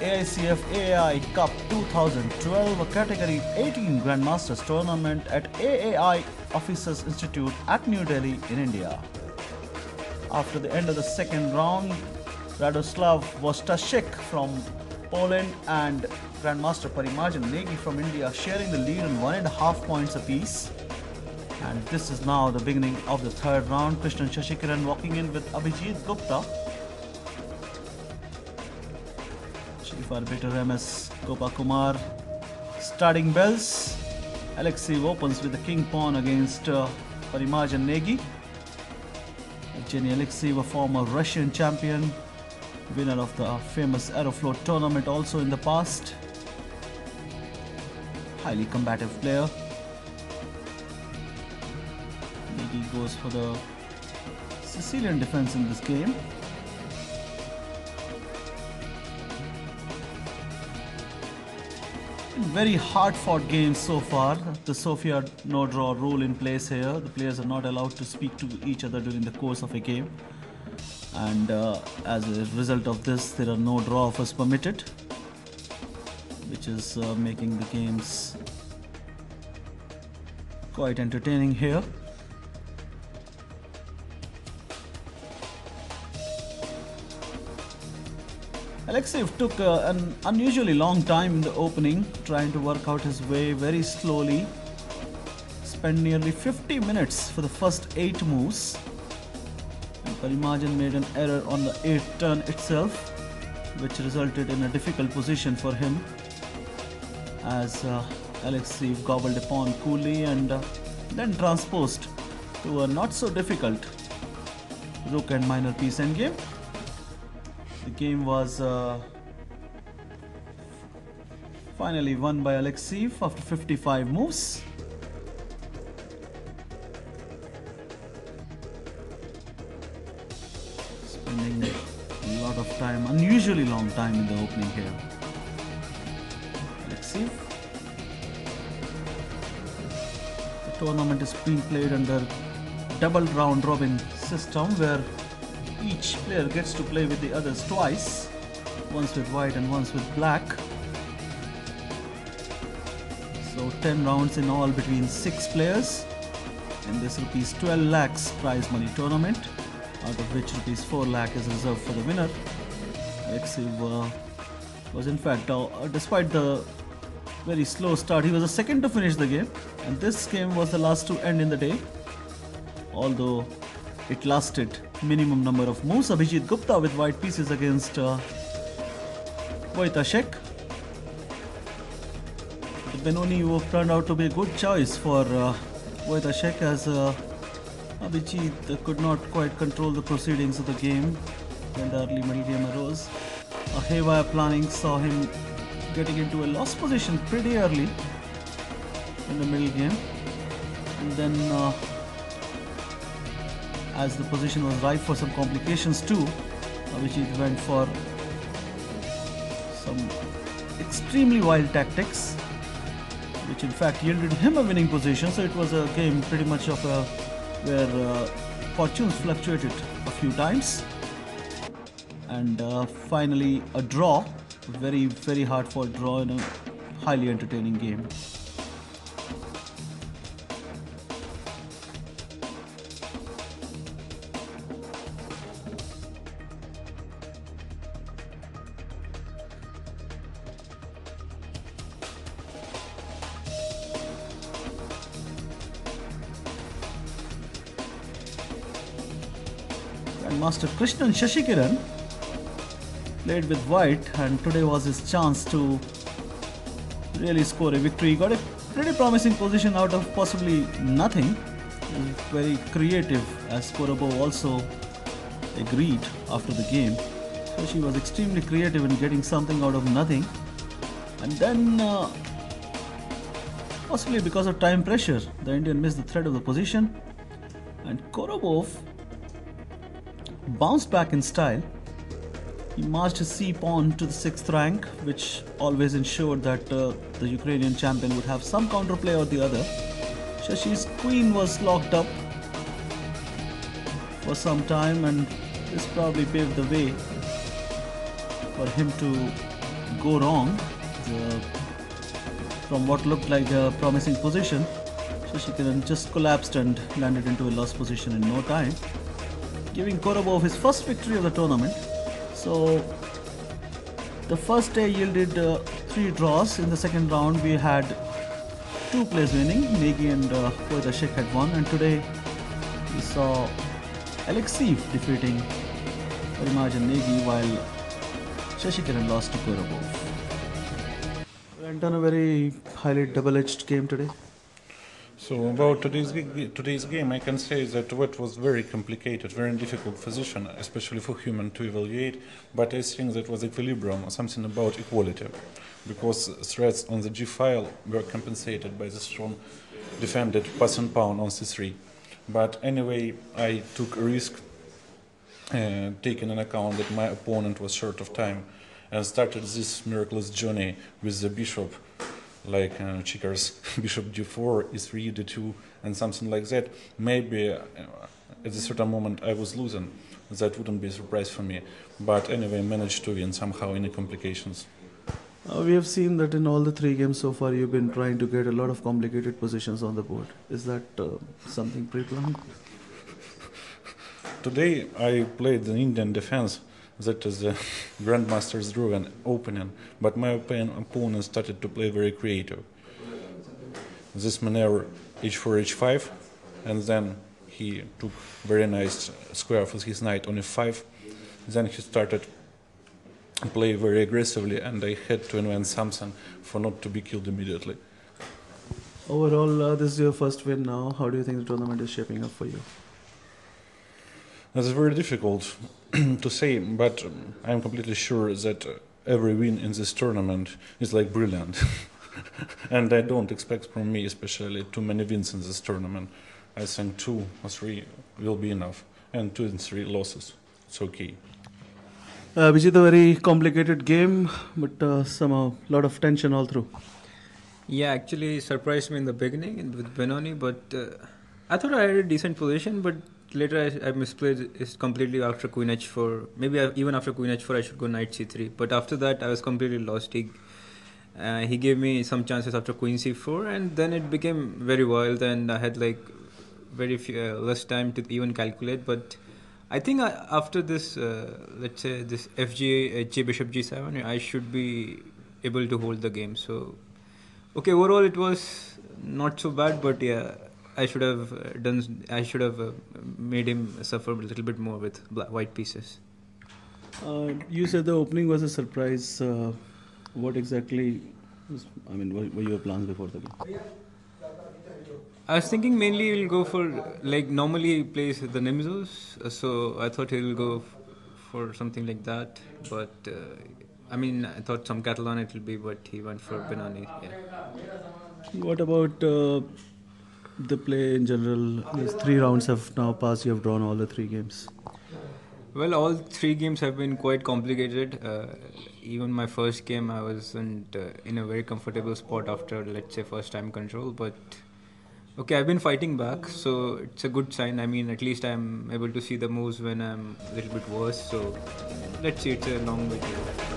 AICF-AAI Cup 2012, a Category 18 Grandmasters tournament at AAI Officers Institute at New Delhi in India. After the end of the second round, Radoslav Wojtaszek from Poland and Grandmaster Parmarjan Negi from India sharing the lead on 1.5 points apiece. And this is now the beginning of the third round. Krishnan Sasikiran walking in with Abhijeet Gupta. Chief Arbiter MS Gopa Kumar starting bells. Alekseev opens with the king pawn against Parmarjan Negi. Evgeny Alekseev, a former Russian champion, winner of the famous Aeroflot tournament also in the past. Highly combative player. Negi goes for the Sicilian defense in this game. Very hard fought games so far. The Sofia no draw rule in place here. The players are not allowed to speak to each other during the course of a game. And as a result of this, there are no draw offers permitted, which is making the games quite entertaining here. Alekseev took an unusually long time in the opening, trying to work out his way very slowly. Spent nearly 50 minutes for the first 8 moves. And Parmarjan made an error on the 8th turn itself, which resulted in a difficult position for him, as Alekseev gobbled a pawn coolly and then transposed to a not so difficult rook and minor piece endgame. The game was finally won by Alekseev after 55 moves. Spending a lot of time, unusually long time in the opening here. Alekseev. The tournament is being played under double round robin system, where each player gets to play with the others twice, once with white and once with black. So 10 rounds in all between 6 players in this rupees 12 lakhs prize money tournament, out of which rupees 4 lakh is reserved for the winner. Alekseev was in fact, despite the very slow start, he was the second to finish the game, and this game was the last to end in the day, although it lasted minimum number of moves. Abhijeet Gupta with white pieces against Wojtaszek. The Benoni move turned out to be a good choice for Wojtaszek, as Abhijeet could not quite control the proceedings of the game when the early middle game arose. A haywire planning saw him getting into a lost position pretty early in the middle game, and then as the position was ripe for some complications too, Abhijeet went for some extremely wild tactics, which in fact yielded him a winning position. So it was a game pretty much of a where fortunes fluctuated a few times, and finally a draw, a very hard fought draw in a highly entertaining game. Grandmaster Krishnan Sasikiran played with white, and today was his chance to really score a victory. He got a pretty promising position out of possibly nothing. He was very creative, as Korobov also agreed after the game. So she was extremely creative in getting something out of nothing, and then possibly because of time pressure, the Indian missed the thread of the position, and Korobov bounced back in style. He marched his c-pawn to the 6th rank, which always ensured that the Ukrainian champion would have some counterplay or the other. Shashi's queen was locked up for some time, and this probably paved the way for him to go wrong. Uh, from what looked like a promising position, Sasikiran just collapsed and landed into a lost position in no time, giving Korobov his first victory of the tournament. So the first day yielded 3 draws. In the second round we had 2 players winning. Negi and Wojtaszek had won, and today we saw Alekseev defeating Parmarjan Negi while Sasikiran lost to Korobov. Went on a very highly double-edged game today. So about today's game, I can say that it was very complicated, very difficult position, especially for human to evaluate. But I think that was equilibrium, something about equality, because threats on the G file were compensated by the strong defended pass and pawn on C3. But anyway, I took a risk, taking into account that my opponent was short of time, and started this miraculous journey with the bishop, like checkers, bishop d4, e3, d2, and something like that. Maybe at a certain moment I was losing. That wouldn't be a surprise for me. But anyway, managed to win somehow, any complications. We have seen that in all the 3 games so far you've been trying to get a lot of complicated positions on the board. Is that something pre-planned? Today I played the Indian defense. That is the Grandmaster's driven opening, but my opponent started to play very creative. This maneuver h4, h5, and then he took very nice square for his knight on f5. Then he started to play very aggressively, and I had to invent something for not to be killed immediately. Overall, this is your first win now. How do you think the tournament is shaping up for you? That's very difficult to say, but I'm completely sure that every win in this tournament is like brilliant. And I don't expect from me especially too many wins in this tournament. I think 2 or 3 will be enough, and 2 and 3 losses. It's okay. Abhijeet, a very complicated game, but somehow a lot of tension all through. Yeah, actually surprised me in the beginning with Benoni, but I thought I had a decent position, but later I misplayed it completely after queen h4. Maybe even after queen h4 I should go knight c3. But after that I was completely lost. He gave me some chances after queen c4, and then it became very wild, and I had like very few, less time to even calculate. But I think after this, let's say this FG, H bishop g7, I should be able to hold the game. So, okay, overall it was not so bad, but yeah, I should have made him suffer a little bit more with white pieces. You said the opening was a surprise. What exactly were your plans before the game? I was thinking mainly he'll go for, like, normally he plays the Nimzos, so I thought he'll go for something like that. But I thought some Catalan it will be, but he went for Benoni. Yeah. What about the play in general? These 3 rounds have now passed. You have drawn all the 3 games. Well, all 3 games have been quite complicated. Even my first game, I wasn't in a very comfortable spot after, let's say, first time control. But okay, I've been fighting back, so it's a good sign. I mean, at least I'm able to see the moves when I'm a little bit worse. So let's see, it's a long way to go.